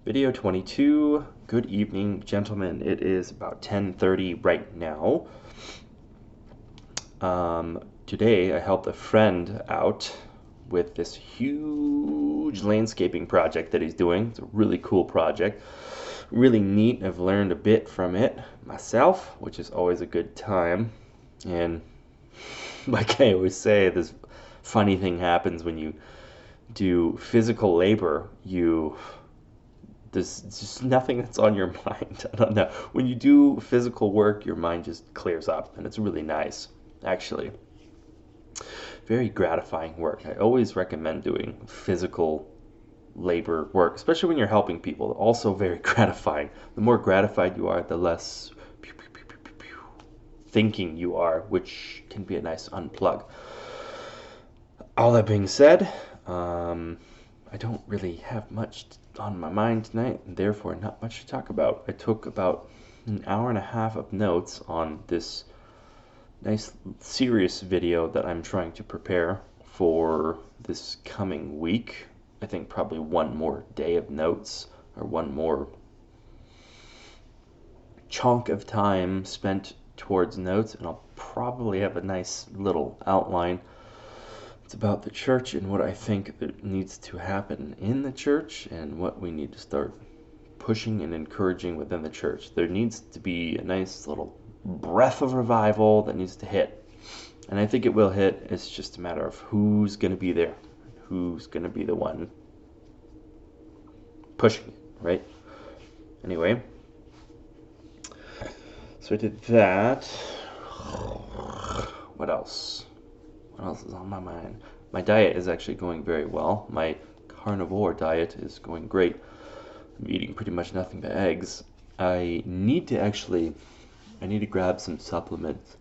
Video 22. Good evening, gentlemen. It is about 10:30 right now. Today I helped a friend out with this huge landscaping project that he's doing. It's a really cool project. Really neat. I've learned a bit from it myself, which is always a good time. And like I always say, this funny thing happens when you do physical labor. There's just nothing that's on your mind. I don't know. When you do physical work, your mind just clears up, and it's really nice, actually. Very gratifying work. I always recommend doing physical labor work, especially when you're helping people. Also very gratifying. The more gratified you are, the less thinking you are, which can be a nice unplug. All that being said, I don't really have much on my mind tonight, and therefore not much to talk about. I took about an hour and a half of notes on this nice serious video that I'm trying to prepare for this coming week. I think probably one more day of notes, or one more chunk of time spent towards notes, and I'll probably have a nice little outline. It's about the church and what I think that needs to happen in the church and what we need to start pushing and encouraging within the church. There needs to be a nice little breath of revival that needs to hit. And I think it will hit. It's just a matter of who's going to be there, who's going to be the one pushing it, right? Anyway, so I did that. What else? What else is on my mind? My diet is actually going very well. My carnivore diet is going great. I'm eating pretty much nothing but eggs. I need to grab some supplements.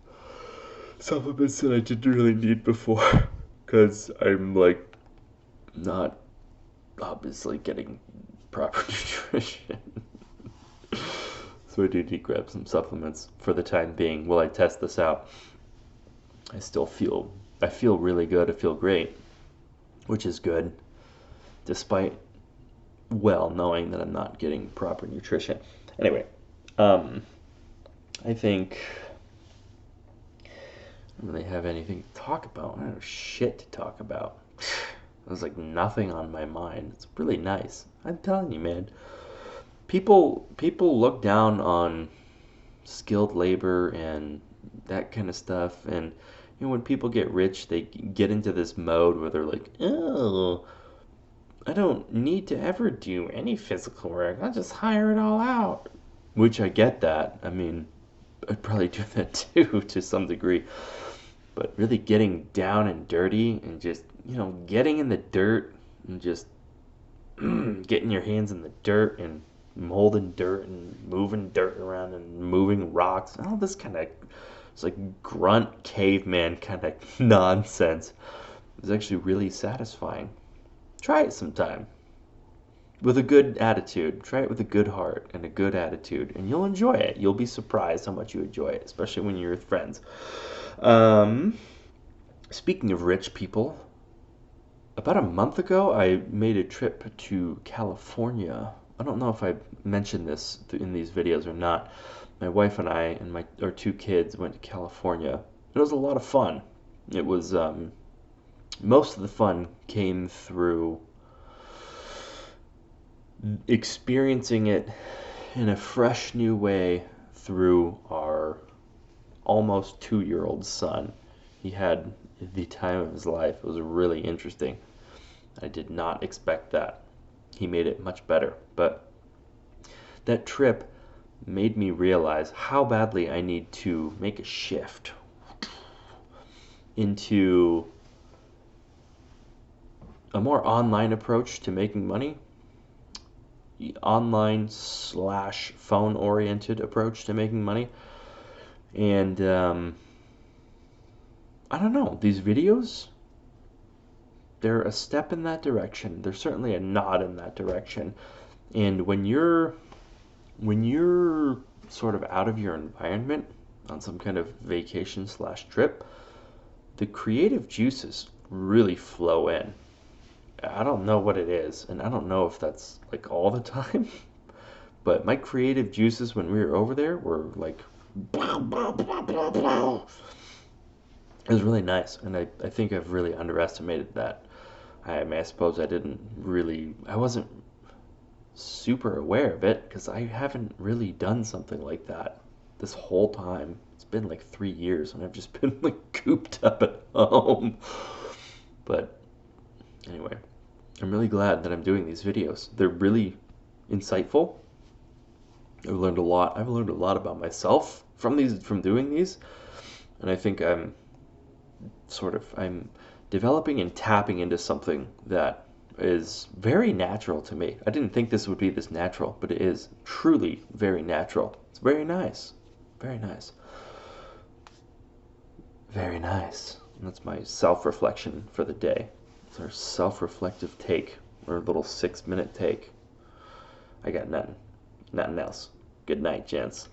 Supplements that I didn't really need before. Because I'm like not obviously getting proper nutrition. So I do need to grab some supplements for the time being while I test this out. I feel really good. I feel great, which is good, despite well knowing that I'm not getting proper nutrition. Anyway, I think I don't really have anything to talk about. I have shit to talk about. There's like nothing on my mind. It's really nice. I'm telling you, man. People look down on skilled labor and that kind of stuff, and when people get rich, they get into this mode where they're like, oh, I don't need to ever do any physical work. I'll just hire it all out. Which I get that. I mean, I'd probably do that too to some degree. But really getting down and dirty and just, getting in the dirt and just getting your hands in the dirt and molding dirt and moving dirt around and moving rocks, all this kind of, it's like grunt caveman kind of nonsense. It's actually really satisfying. Try it sometime with a good attitude. Try it with a good heart and a good attitude, and you'll enjoy it. You'll be surprised how much you enjoy it, especially when you're with friends. Um, Speaking of rich people, about a month ago, I made a trip to California. I don't know if I mentioned this in these videos or not. My wife and I and our two kids went to California. It was a lot of fun. It was most of the fun came through experiencing it in a fresh new way through our almost 2-year-old son. He had the time of his life. It was really interesting. I did not expect that. He made it much better. But that trip made me realize how badly I need to make a shift into a more online approach to making money, online slash phone oriented approach to making money. And I don't know, these videos, they're a step in that direction. They're certainly a nod in that direction. And when you're sort of out of your environment on some kind of vacation slash trip, the creative juices really flow in. I don't know what it is, and I don't know if that's like all the time, but my creative juices when we were over there were like, it was really nice, and I think I've really underestimated that. I mean, I suppose I wasn't super aware of it because I haven't really done something like that this whole time. It's been like 3 years, and I've just been like cooped up at home. But anyway, I'm really glad that I'm doing these videos. They're really insightful. I've learned a lot. I've learned a lot about myself from doing these, and I think I'm developing and tapping into something that is very natural to me. I didn't think this would be this natural, but it is truly very natural. It's very nice. Very nice. Very nice. And that's my self-reflection for the day. It's our self-reflective take, our little 6-minute take. I got nothing. Nothing else. Good night, gents.